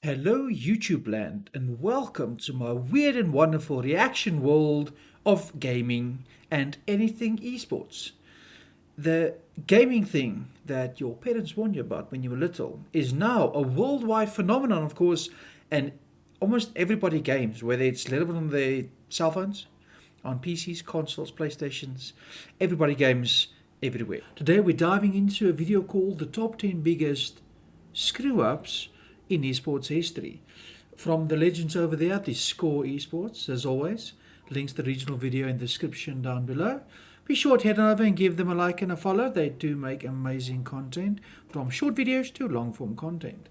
Hello YouTube land and welcome to my weird and wonderful reaction world of gaming and anything esports. The gaming thing that your parents warned you about when you were little is now a worldwide phenomenon, of course, and almost everybody games, whether it's little on their cell phones, on PCs, consoles, PlayStations, everybody games everywhere. Today we're diving into a video called the top 10 biggest screw-ups in esports history. From the legends over there, the Score Esports, as always. Links to the regional video in the description down below. Be sure to head on over and give them a like and a follow. They do make amazing content, from short videos to long form content.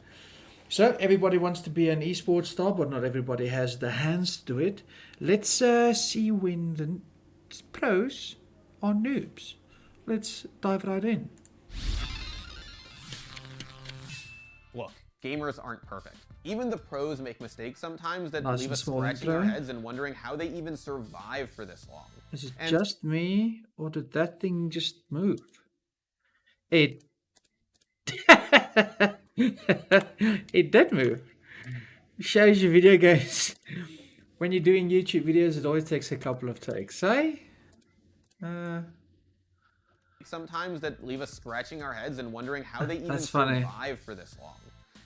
So everybody wants to be an esports star, but not everybody has the hands to do it. Let's see when the pros are noobs. Let's dive right in. Look, gamers aren't perfect. Even the pros make mistakes sometimes that Nice leave and us small scratching intro. our heads and wondering how they even survive for this long. Is it And just me, or did that thing just move? It it did move. Shows you video games. When you're doing YouTube videos, it always takes a couple of takes, eh? sometimes that leave us scratching our heads and wondering how they even That's funny. survive for this long.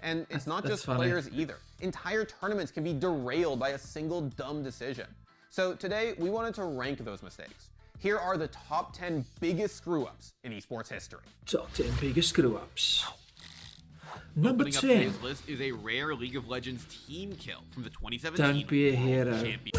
And it's not That's just funny. players either. Entire tournaments can be derailed by a single dumb decision. So today, we wanted to rank those mistakes. Here are the top 10 biggest screw-ups in esports history. Top 10 biggest screw-ups. Number Opening up 10. today's list is a rare League of Legends team kill from the 2017 Don't be a World hero. Championship.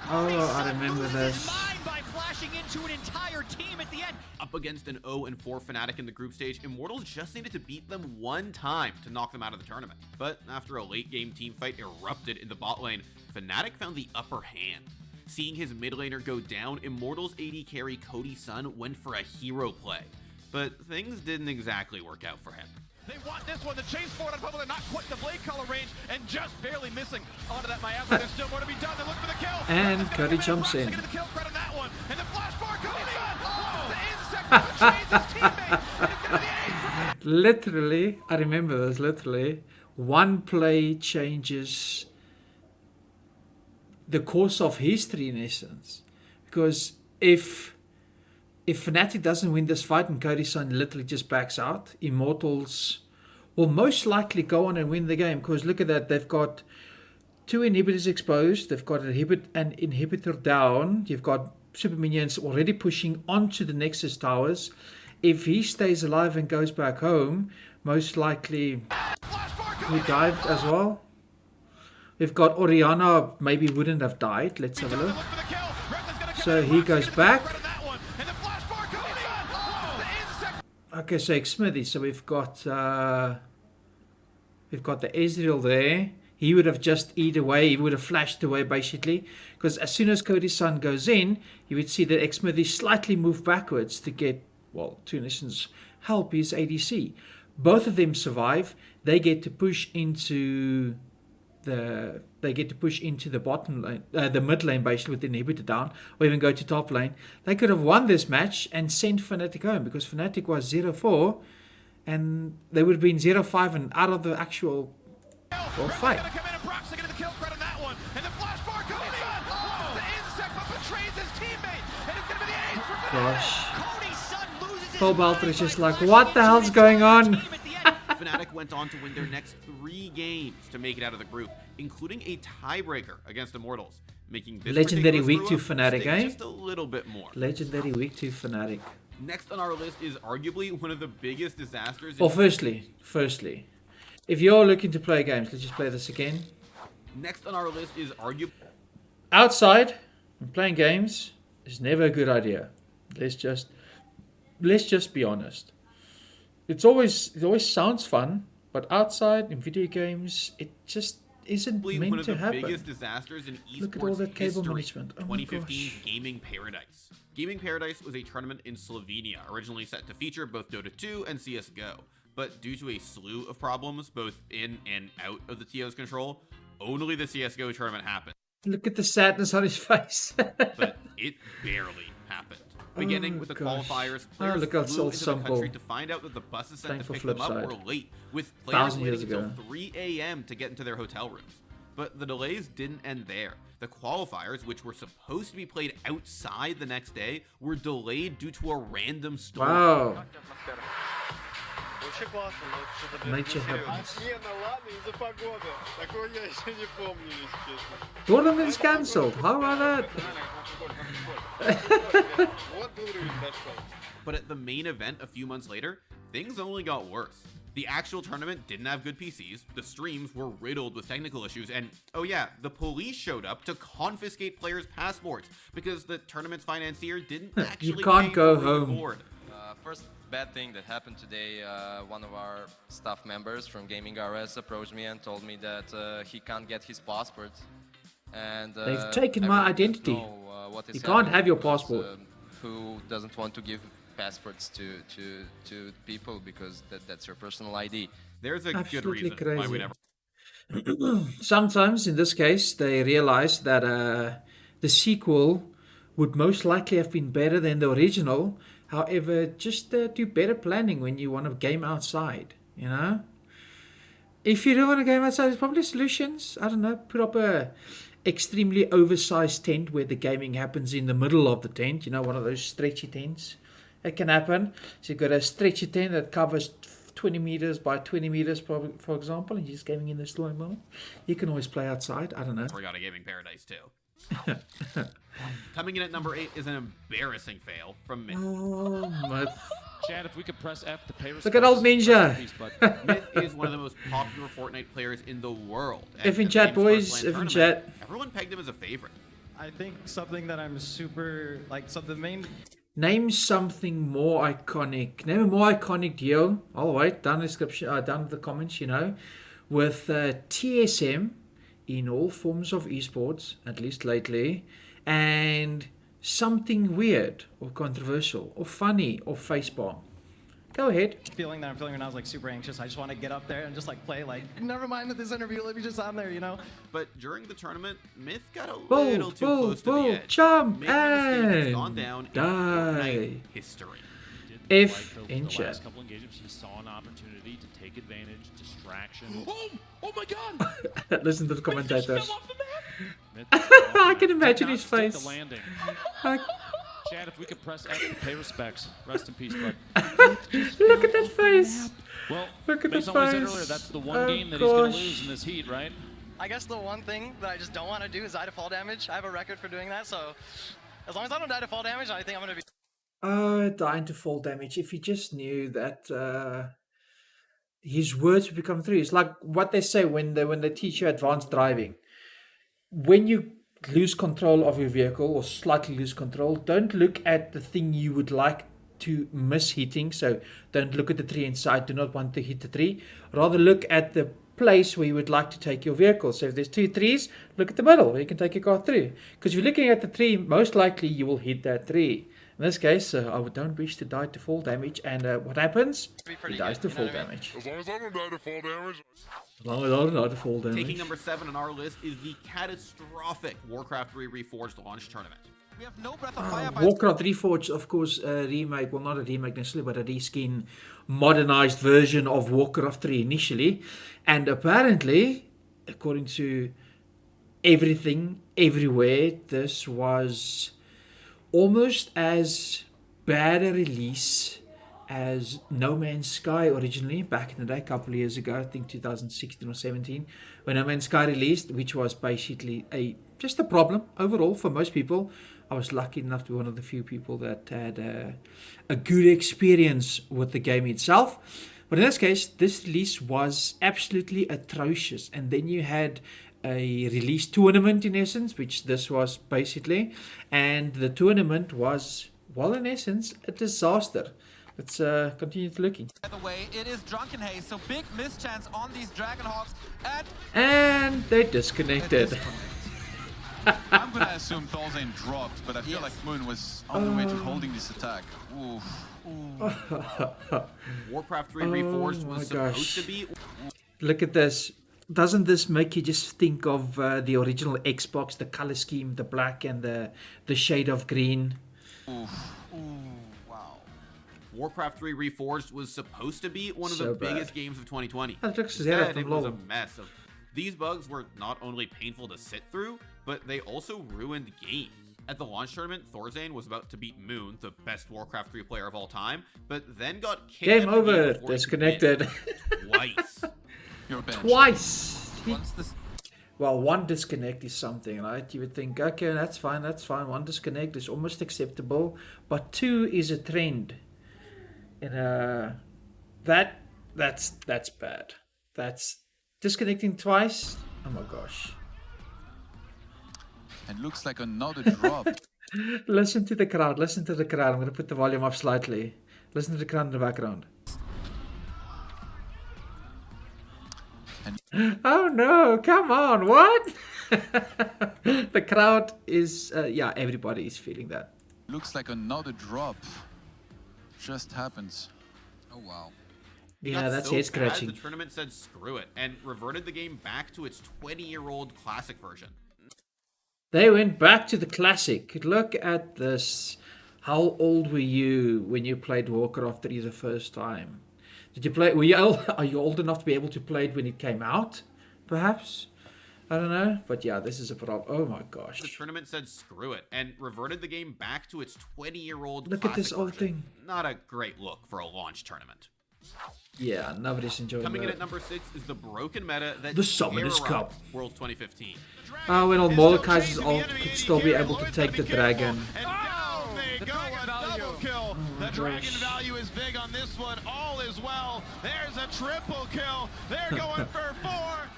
Oh, I remember this. By flashing into an entire team at the end. Up against an 0-4 Fnatic in the group stage, Immortals just needed to beat them one time to knock them out of the tournament. But after a late game team fight erupted in the bot lane, Fnatic found the upper hand. Seeing his mid laner go down, Immortals AD carry Cody Sun went for a hero play. But things didn't exactly work out for him. They want this one. The chase forward on Bubble. They're not quite the blade color range and just barely missing onto that Miasma. There's still more to be done. They look for the kill. And Cody jumps in. Get the kill credit on that one. And the flash bar Cody Sun. The insect betrays his teammate. And it's gonna be the ace. Literally, I remember this, literally. One play changes the course of history in essence. Because if Fnatic doesn't win this fight and Cody Sun literally just backs out, Immortals will most likely go on and win the game. Because look at that, they've got two inhibitors exposed, they've got an inhibitor down, you've got super minions already pushing onto the Nexus towers. If he stays alive and goes back home, most likely he dived as well. We've got Orianna, maybe wouldn't have died. Let's have a look. So he goes back. Okay, so Smithy. So we've got the Ezreal there. He would have just eat away. He would have flashed away basically, because as soon as Cody's Sun goes in, you would see that Xmithy slightly move backwards to get, well, to in essence help his ADC. Both of them survive. They get to push into the bottom lane, the mid lane basically with the inhibitor down, or even go to top lane. They could have won this match and sent Fnatic home, because Fnatic was 0-4 and they would have been 0-5 and out of the actual fight. Gosh. Paul Balter is just like, what the hell's going on? Fnatic went on to win their next 3 games to make it out of the group, including a tiebreaker against Immortals, making this Legendary particular week to screw-up Fnatic, stick eh? just a little bit more. Legendary week 2 Fnatic. Next on our list is arguably one of the biggest disasters. Well, firstly, if you're looking to play games, let's just play this again. Next on our list is arguably Outside and playing games is never a good idea. Let's just be honest. It always sounds fun, but outside in video games, it just isn't one meant of to the happen. biggest disasters in esports Look at all that cable history. management. Oh my 2015's gosh. Gaming Paradise. Gaming Paradise was a tournament in Slovenia, originally set to feature both Dota 2 and CSGO. But due to a slew of problems, both in and out of the TO's control, only the CSGO tournament happened. Look at the sadness on his face. But it barely happened. Beginning with the gosh. qualifiers, Oh, players look how flew into the simple. country to find out that the buses sent to Thankful pick them up flip were side. late, with players 1,000 waiting years until ago. 3 a.m. to get into their hotel rooms. But the delays didn't end there. The qualifiers, which were supposed to be played outside the next day, were delayed due to a random storm. Wow. Вообще классно, но что-то Nature happens. Не, ну ладно, из-за погоды. Такого я еще не помню, если честно. Tournament's cancelled. How about that? Вот уровень дошел. But at the main event a few months later, things only got worse. The actual tournament didn't have good PCs, the streams were riddled with technical issues, and oh yeah, the police showed up to confiscate players' passports because the tournament's financier didn't actually can't pay go for the home. board. First bad thing that happened today, one of our staff members from Gaming RS approached me and told me that he can't get his passport. And They've taken I my really don't identity. know, what is You can't happening have your because, passport. Who doesn't want to give passports to people because that's your personal ID? There's a good Absolutely reason why we crazy. never Sometimes, in this case, they realize that the sequel would most likely have been better than the original. However, just do better planning when you want to game outside, you know? If you don't want to game outside, there's probably solutions. I don't know, put up a extremely oversized tent where the gaming happens in the middle of the tent, you know, one of those stretchy tents. It can happen. So you've got a stretchy tent that covers 20 meters by 20 meters, for example, and you're just gaming in the slow mo. You can always play outside. I don't know. got a gaming paradise too. Coming in at number 8 is an embarrassing fail from Myth. Oh my! Chad, if we could press F to pay respects. Look at old Ninja. Rest in peace, bud. Myth is one of the most popular Fortnite players in the world. At If in the chat, Games boys, First if Land in tournament, chat. Everyone pegged him as a favorite. I think something that I'm super like. So the main Name something more iconic. Name a more iconic deal. I'll wait. Down the description. Down in the comments. You know, with TSM in all forms of esports, at least lately, and something weird or controversial or funny or facepalm. Go ahead. feeling that I'm feeling when I was like super anxious. I just want to get up there and just like play like. Never mind this interview. Let me just on there, you know. But during the tournament, Myth got a Bold, little too bold, close to the bold, edge. jump, making a mistake that's and gone down in die. Fortnite history. If Like in the chat. last couple engagements, he saw an opportunity to take advantage, distraction. Oh my god! Listen to the commentators. Myth I can imagine did his not stick face. the landing. I- Chad, if we could press F to pay respects. Rest in peace, bud. Look at that face. Well, Look at based the on what I said face. earlier, that's the one Oh, game that he's going to gosh. lose in this heat, right? I guess the one thing that I just don't want to do is die to fall damage. I have a record for doing that, so as long as I don't die to fall damage, I think I'm going to be... Dying to fall damage. If he just knew that his words would become true. It's like what they say when they teach you advanced driving. When you lose control of your vehicle or slightly lose control, don't look at the thing you would like to miss hitting. So don't look at the tree inside. Do not want to hit the tree. Rather look at the place where you would like to take your vehicle. So if there's two trees, look at the middle where you can take your car through. Because if you're looking at the tree, most likely you will hit that tree. In this case, I don't wish to die to fall damage. And what happens? He dies to fall damage. As long as I don't die to fall damage. As long as I don't die to fall damage. Taking number 7 on our list is the catastrophic Warcraft 3 Reforged launch tournament. We have no breath of fire by Warcraft Reforged, of course, a remake, well, not a remake necessarily, but a reskin, modernized version of Warcraft 3 initially. And apparently, according to everything, everywhere, this was almost as bad a release as No Man's Sky originally, back in the day, a couple of years ago, I think 2016 or 17, when No Man's Sky released, which was basically just a problem overall for most people. I was lucky enough to be one of the few people that had a good experience with the game itself. But in this case, this release was absolutely atrocious. And then you had a release tournament in essence, which this was basically. And the tournament was, well, in essence, a disaster. Let's continue to looking. By the way, it is Drunken Haze, so big mischance on these Dragonhawks, and And they disconnected. I'm gonna assume Thorzain dropped, but I feel like Moon was on the way to holding this attack. Oof. Warcraft 3 Reforged my was gosh. supposed to be... Look at this. Doesn't this make you just think of the original Xbox, the color scheme, the black and the shade of green? Oof. Ooh, wow. Warcraft 3 Reforged was supposed to be one of So the bad. biggest games of 2020. Dat looks Instead, from it was a LoL. mess of... These bugs were not only painful to sit through, but they also ruined games. At the launch tournament, Thorzane was about to beat Moon, the best Warcraft 3 player of all time, but then got kicked Game out of the game over. before he could Disconnected. win. Twice. You're benched. Twice. Once this Well, one disconnect is something, right? You would think, okay, that's fine. One disconnect is almost acceptable, but two is a trend, and that's bad. That's disconnecting twice. Oh my gosh! It looks like another drop. Listen to the crowd. Listen to the crowd. I'm going to put the volume up slightly. Listen to the crowd in the background. Oh no, come on, what? The crowd is, yeah, everybody is feeling that. Looks like another drop. Just happens. Oh wow. Yeah, Got that's so head bad, scratching. The tournament said screw it and reverted the game back to its 20-year-old classic version. They went back to the classic. Look at this. How old were you when you played Warcraft 3 the first time? Did you play? Are you old enough to be able to play it when it came out? Perhaps? I don't know. But yeah, this is a problem. Oh my gosh. The tournament said screw it and reverted the game back to its 20-year-old Look at this classic old version. thing. Not a great look for a launch tournament. Yeah, nobody's enjoying Coming in that. at number 6 is the broken meta that The Summoners terrorized Cup. World 2015. Oh, when all Mordekaiser's ult could still be able to take the dragon. And down they go, a double kill. The dragon gosh. value is big on this one. All is well. There's a triple kill. They're going for 4.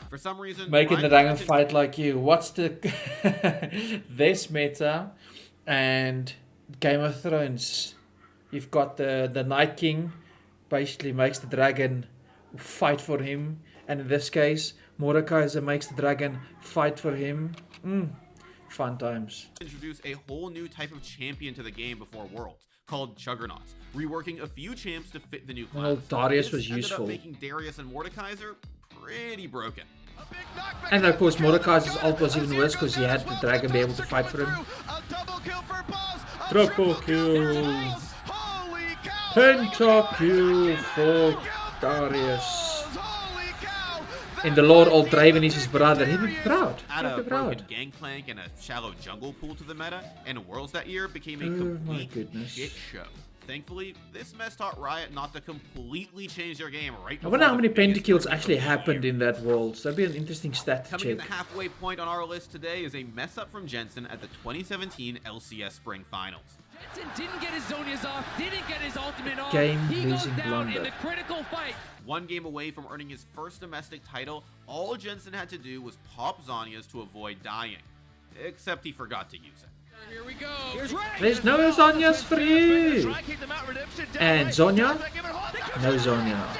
For some reason, Making the Ryan dragon Johnson- fight like you. What's the this meta and Game of Thrones? You've got the Night King basically makes the dragon fight for him, and in this case, Mordekaiser makes the dragon fight for him. Fun times. introduce a whole new type of champion to the game before Worlds, called Juggernauts, reworking a few champs to fit the new class. Well, Darius This was ended useful. up making Darius and Mordekaiser pretty broken. And of course, Mordekaiser's ult was even worse because he had the dragon be able to fight for him. A double kill for Boss. A Triple kill. Holy cow. Pentakill for Darius. Holy cow. In the lore, old Draven is his brother. He'd be proud. Add He'd a be broken proud. gangplank and a shallow jungle pool to the meta, and Worlds that year became a Oh my complete goodness. shit show. Thankfully, this mess taught Riot not to completely change their game right I before wonder how the many biggest pentakills tournament actually of the happened year. in that world. That'd be an interesting stat to Coming in check. the halfway point on our list today is a mess up from Jensen at the 2017 LCS Spring Finals. Jensen didn't get his Zonias off, didn't get his ultimate off. Game He goes losing down blunder. in the critical fight. One game away from earning his first domestic title, all Jensen had to do was pop Zhonya's to avoid dying. Except he forgot to use it. Here we go. Here's Ray. There's no Zhonya's for you. Try keep them out. Redemption down And right. Zonya? Give it all. No Zonya.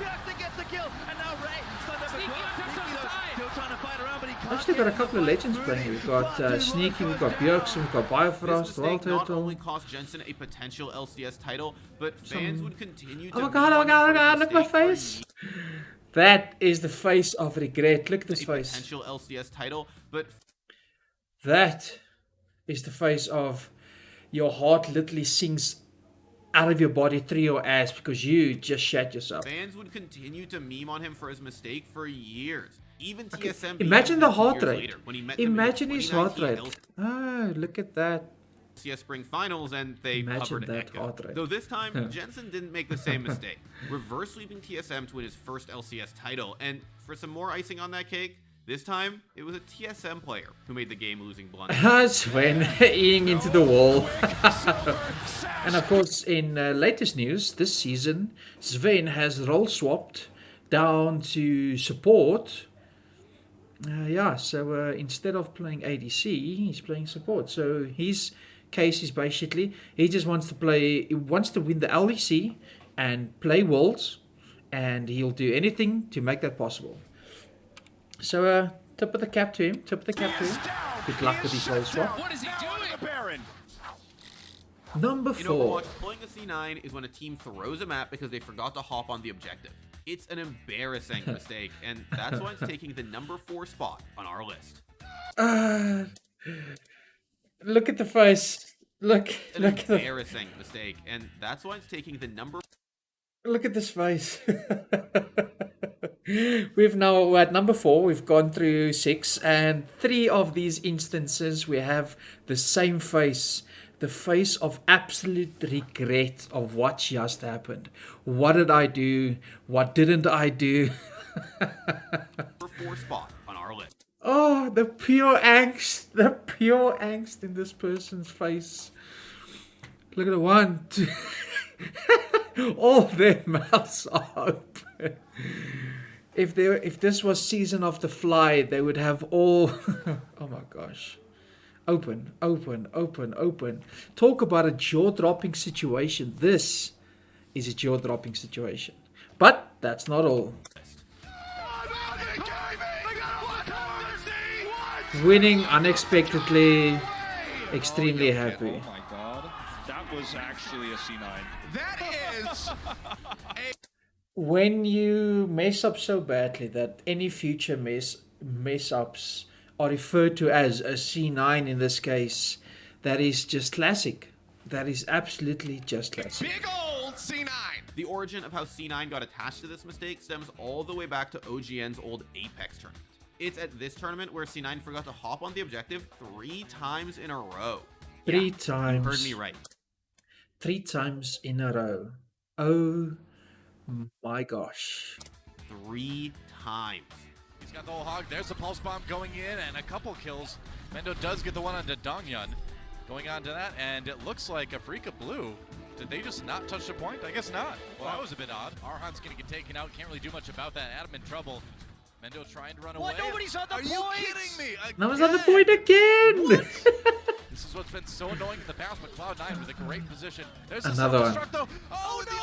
Jensen gets the kill. And now Ray. Sneaky attempts on the side. Still trying to fight around, but he can't Actually, got a couple of legends playing. We've got Sneaky, we've got Bjergsen, we've got This Bifrost, Wild mistake not Turtle. only cost Jensen a potential LCS title, but fans would continue to Oh my beat god, oh on my god, oh him my for god, his look at my mistake for face. That is the face of regret. Look at this a face. potential LCS title, but That is the face of your heart literally sinks out of your body through your ass because you just shat yourself. fans would continue to meme on him for his mistake for years. Even TSM. beat Imagine him the 2 heart years rate. later when he met them in the Imagine his heart 2019 rate. Oh, look at that. LCS Spring Finals, and they Imagine hovered an that echo. heart rate. Though this time, Jensen didn't make the same mistake, reverse sweeping TSM to win his first LCS title. And for some more icing on that cake, this time it was a TSM player who made the game-losing blunder. Sven eating into the wall. And of course, in latest news, this season, Sven has role swapped down to support. Yeah, so instead of playing ADC, he's playing support. So his case is basically he just wants to play, he wants to win the LEC and play Worlds, and he'll do anything to make that possible. So tip of the cap to him, tip of the cap to him. Good luck with his role swap. What is he doing? Number In 4. Overwatch, pulling a C9 is when a team throws a map because they forgot to hop on the objective. It's an embarrassing mistake, and that's why it's taking the number 4 spot on our list. Look at the face. Look An at the, embarrassing mistake, and that's why it's taking the number. look at this face. We've now at number 4. We've gone through 6, and 3 of these instances we have the same face. The face of absolute regret of what just happened. What did I do? What didn't I do? Number 4 spot on our list. Oh, the pure angst. The pure angst in this person's face. Look at the 1, 2. All their mouths are open. If this was Season of the Fly, they would have all... Oh my gosh. Open, open, open, open. Talk about a jaw-dropping situation. This is a jaw-dropping situation. But that's not all. Winning unexpectedly. Extremely happy. Oh my god. That was actually a C9. That is When you mess up so badly that any future mess ups are referred to as a C9 in this case, that is just classic. That is absolutely just classic. big old C9. The origin of how C9 got attached to this mistake stems all the way back to OGN's old Apex tournament. It's at this tournament where C9 forgot to hop on the objective 3 times in a row. 3 times. You heard me right. 3 times in a row. Oh my gosh. 3 times. He's got the whole hog. There's the pulse bomb going in and a couple kills. Mendo does get the one onto Dongyun. Going on to that, and it looks like Afrika Blue. Did they just not touch the point? I guess not. Well, that was a bit odd. Arhan's going to get taken out. Can't really do much about that. Adam in trouble. Mendo trying to run away. Nobody's on the point! Are you kidding me? That was on the point again! This is what's been so annoying in the past, but Cloud9 with a great position. There's Another one. though. Oh, the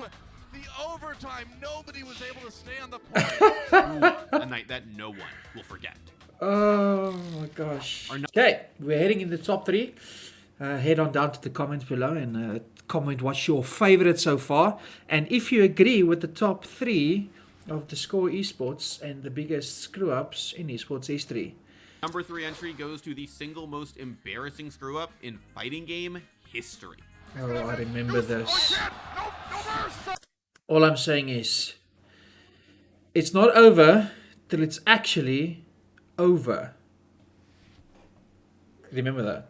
overtime! The overtime. Nobody was able to stay on the point. A night that no one will forget. Oh my gosh. Okay, we're heading in the top 3. Head on down to the comments below and comment what's your favorite so far. And if you agree with the top 3 of the Score Esports and the biggest screw-ups in esports history. Number 3 entry goes to the single most embarrassing screw-up in fighting game history. Oh, I remember this. All I'm saying is, it's not over till it's actually over. Remember that.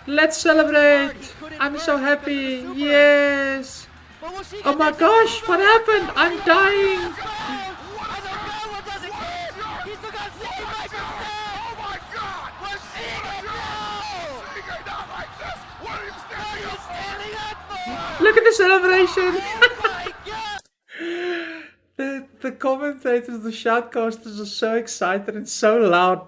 Let's celebrate! I'm so happy! Yes! Oh my gosh, what happened? I'm dying! Look at the celebration! The commentators, the shoutcasters are so excited and so loud.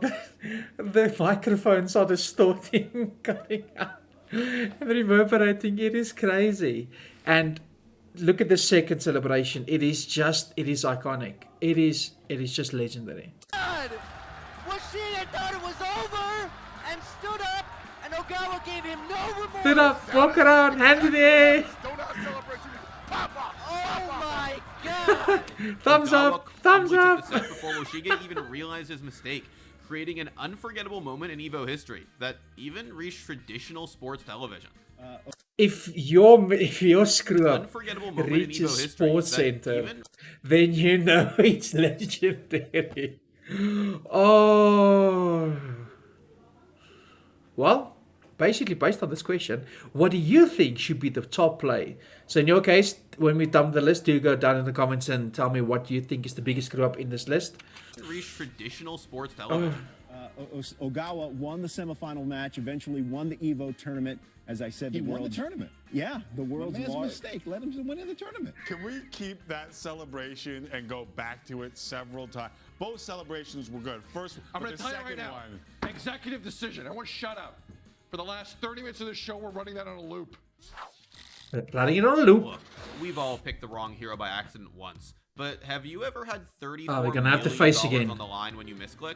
The microphones are distorting, cutting out, and reverberating. It is crazy. And look at the second celebration. It is iconic. It is just legendary. Washida thought it was over and stood up, and Ogawa gave him no remorse. Stood up, walk around, hand in the air. Oh my god! Thumbs up, thumbs Ogawa up. took the set before Woshiga even realized his mistake, creating an unforgettable moment in EVO history that even reached traditional sports television. If your screw up Unforgettable moment reaches in EVO history Sports that Center, even- then you know it's legendary. Oh. Well, basically based on this question, what do you think should be the top play? So in your case, when we dump the list, do go down in the comments and tell me what you think is the biggest screw up in this list. reached traditional sports television. Ogawa won the semifinal match, eventually won the EVO tournament. As I said, He won the tournament. Yeah, the world's Man's largest. mistake led him to winning the tournament. Can we keep that celebration and go back to it several times? Both celebrations were good. First, I'm but going to the tell you right second now. one. Executive decision. Everyone shut up. For the last 30 minutes of the show, we're running that on a loop. Running it on a loop. Look, we've all picked the wrong hero by accident once, but have you ever had $34 Oh, we're gonna have to million face again. on the line when you misclicked?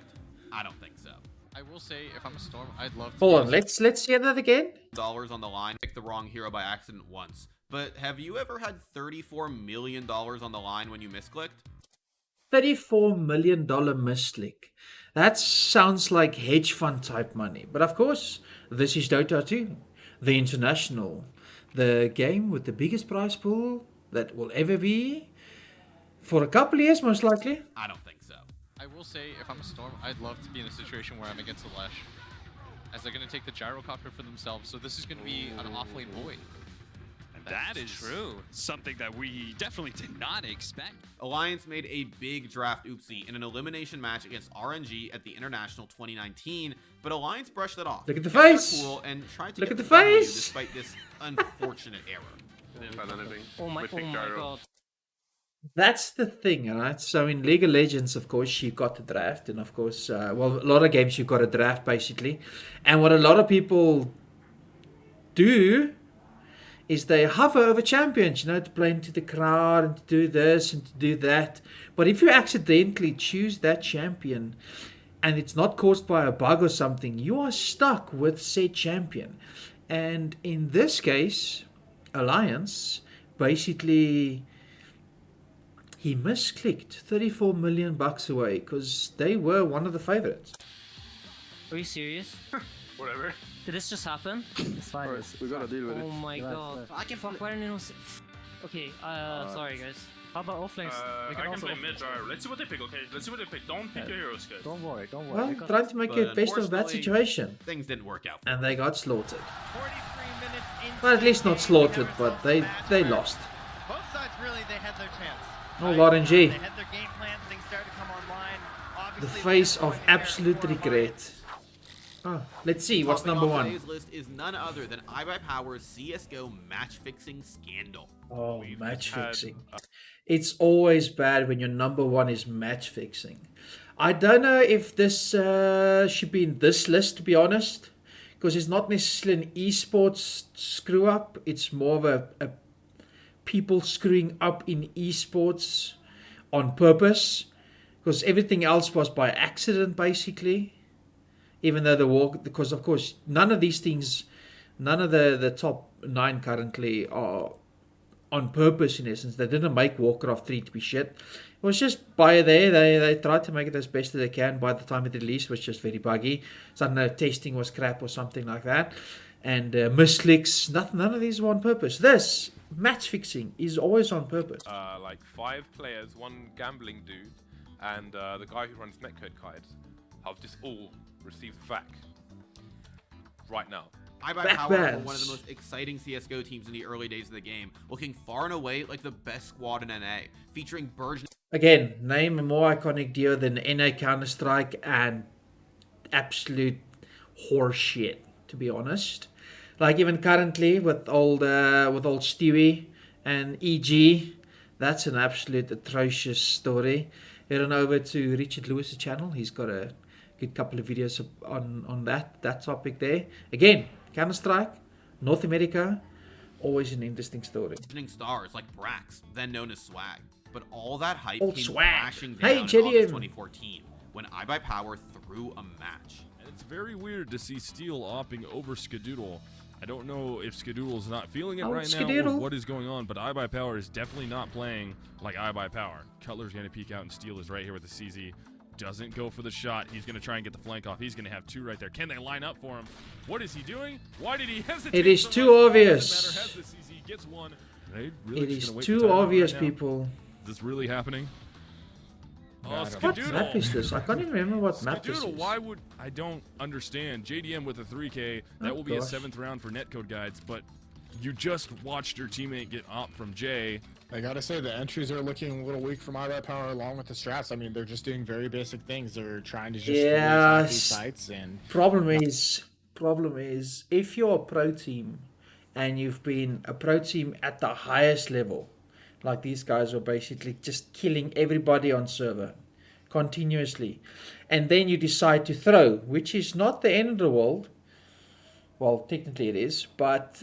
I don't think so. I will say, if I'm a Storm, I'd love to. Hold on, let's see that again. Dollars on the line, picked the wrong hero by accident once, but have you ever had $34 million on the line when you misclicked? $34 million misclick. That sounds like hedge fund type money. But of course, this is Dota 2, the international, the game with the biggest prize pool that will ever be for a couple of years, most likely. I don't think so. I will say, if I'm a Storm, I'd love to be in a situation where I'm against a Lesh, as they're going to take the gyrocopter for themselves, so this is going to be an off-lane void. That is true. Something that we definitely did not expect. Alliance made a big draft oopsie in an elimination match against RNG at the International 2019, but Alliance brushed that off. Look at the kept their face! cool and tried to Look get at the W face! despite this unfortunate error. Oh my god. That's the thing, right? So in League of Legends, of course, you got the draft, and of course, well, a lot of games you got a draft basically. And what a lot of people do is they hover over champions, you know, to play into the crowd and to do this and to do that. But if you accidentally choose that champion and it's not caused by a bug or something, you are stuck with said champion. And in this case, Alliance basically, he misclicked 34 million bucks away because they were one of the favorites. Are you serious? Whatever. Did this just happen? It's fine. We gotta deal with it. Oh my god. I can fuck, why didn't anyone say... Okay, sorry guys. How about offlanes? I can play mid. Alright, let's see what they pick, okay? Let's see what they pick. Don't pick your heroes, guys. Don't worry. Well, trying to make it best of a bad unfortunately, situation. Things didn't work out. And they got slaughtered. 43 minutes into Well, at least the not game, slaughtered, we have but they lost. both sides really they had their chance. Oh, right? RNG. They had their game plans, things started to come online. The Obviously, face they're of going in there absolute for a regret. Oh, let's see, what's Topping number off one? Today's list is none other than iBuyPower's CSGO match-fixing scandal. Oh, match fixing. It's always bad when your number one is match fixing. I don't know if this should be in this list, to be honest, because it's not necessarily an esports screw up. It's more of a people screwing up in esports on purpose, because everything else was by accident, basically. Even though the walk, because of course none of these things, none of the top 9 currently are on purpose in essence. They didn't make Warcraft 3 to be shit. It was just by there, they tried to make it as best as they can. By the time it released, it was just very buggy. So I don't know, testing was crap or something like that. And misclicks, none of these were on purpose. This, match fixing, is always on purpose. Like 5 players, one gambling dude, and the guy who runs Netcode Kites have just all received VAC right now. iBuyPower were one of the most exciting CSGO teams in the early days of the game, looking far and away like the best squad in NA, featuring Burge. Again, name a more iconic duo than NA Counter-Strike and absolute horseshit, to be honest. Like even currently with old Stewie and EG, that's an absolute atrocious story. Head on over to Richard Lewis's channel. He's got a good couple of videos on that topic there. Again, Counter-Strike, North America, always an interesting story. Stars like Brax, then known as Swag, but all that hype Old came Swag. crashing down Hey, in August JDM. 2014 when iBuyPower threw a match. And it's very weird to see Steel opting over Skadoodle. I don't know if Skadoodle's not feeling it Oh, right now or Skadoodle. what is going on, but iBuyPower is definitely not playing like iBuyPower. Cutler's going to peek out and Steel is right here with the CZ. Doesn't go for the shot. He's going to try and get the flank off. He's going to have 2 right there. Can they line up for him? What is he doing? Why did he hesitate? It is so too much? obvious. Doesn't matter. Has the CZ, gets one. They really It just is gonna wait too for timeout obvious, right now? people. Is this really happening? Oh, What map is this? I can't even remember what map this Skadoodle, is. why would... I don't understand. JDM with a 3K, that Oh, will be a gosh. 7th round for netcode guides, but you just watched your teammate get op from Jay. I gotta say, the entries are looking a little weak from iBuyPower along with the strats. I mean, they're just doing very basic things. They're trying to just attack these sites and... Problem is, if you're a pro team and you've been a pro team at the highest level, like these guys were basically just killing everybody on server continuously, and then you decide to throw, which is not the end of the world. Well, technically it is, but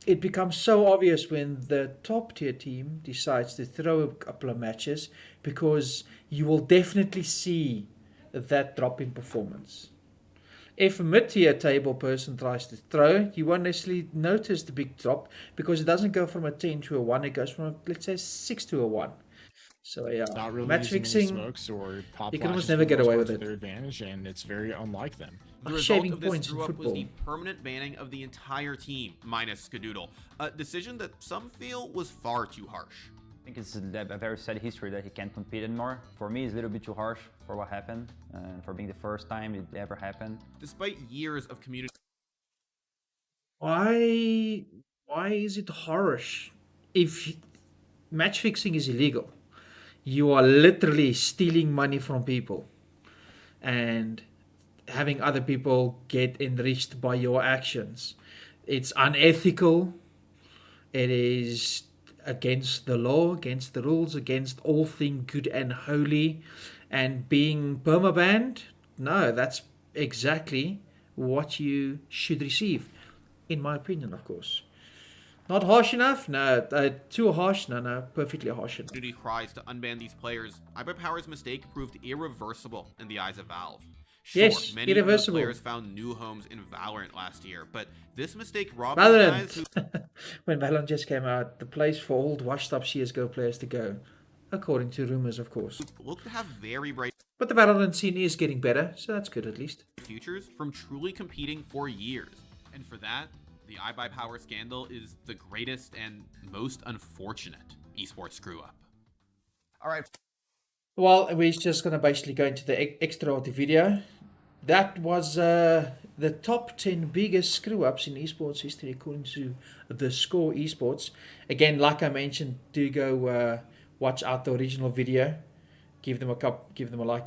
it becomes so obvious when the top tier team decides to throw a couple of matches, because you will definitely see that drop in performance. If a mid-tier table person tries to throw, you won't necessarily notice the big drop, because it doesn't go from a 10 to a 1, it goes from, let's say, 6 to a 1. So yeah, not really match using any fixing. smokes or pop You can almost flashes never for the get most away part with to it. their advantage, and it's very unlike them. The result Shaving of this points in screw up was the football. permanent banning of the entire team, minus Skadoodle. A decision that some feel was far too harsh. I think it's a very sad history that he can't compete anymore. For me, it's a little bit too harsh for what happened, and for being the first time it ever happened. Despite years of community... Why is it harsh? If match fixing is illegal, you are literally stealing money from people and having other people get enriched by your actions. It's unethical. It is against the law, against the rules, against all things good and holy. And being permabanned, no, that's exactly what you should receive, in my opinion, of course. Not harsh enough? No. Too harsh? No. Perfectly harsh enough. Community cries to unban these players. iBuyPower's mistake proved irreversible in the eyes of Valve. Sure, Yes, many irreversible. of the players found new homes in Valorant last year, but this mistake robbed these guys who... Valorant. When Valorant just came out, the place for old washed-up CSGO players to go, according to rumors, of course. look to have very bright But the Valorant scene is getting better, so that's good at least. futures from truly competing for years. And for that, the iBuyPower scandal is the greatest and most unfortunate esports screw-up. All right. Well, we're just going to basically go into the extra of the video. That was the top 10 biggest screw-ups in esports history according to the Score Esports. Again, like I mentioned, do go watch out the original video. Give them a like,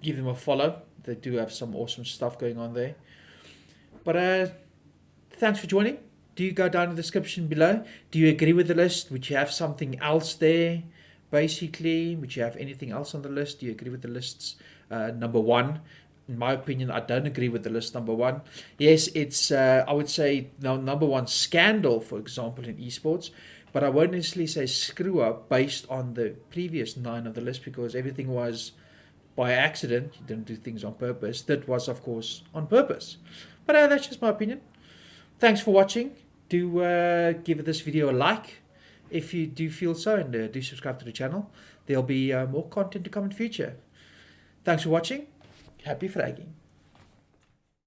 give them a follow. They do have some awesome stuff going on there. But thanks for joining. Do you go down in the description below? Do you agree with the list? Would you have something else there? Basically, would you have anything else on the list? Do you agree with the list's number one? In my opinion, I don't agree with the list number one. Yes, it's, I would say, number one scandal, for example, in esports. But I won't necessarily say screw up based on the previous 9 of the list, because everything was by accident. You didn't do things on purpose. That was, of course, on purpose. But that's just my opinion. Thanks for watching. Do give this video a like if you do feel so, and do subscribe to the channel. There'll be more content to come in future. Thanks for watching. Happy fragging.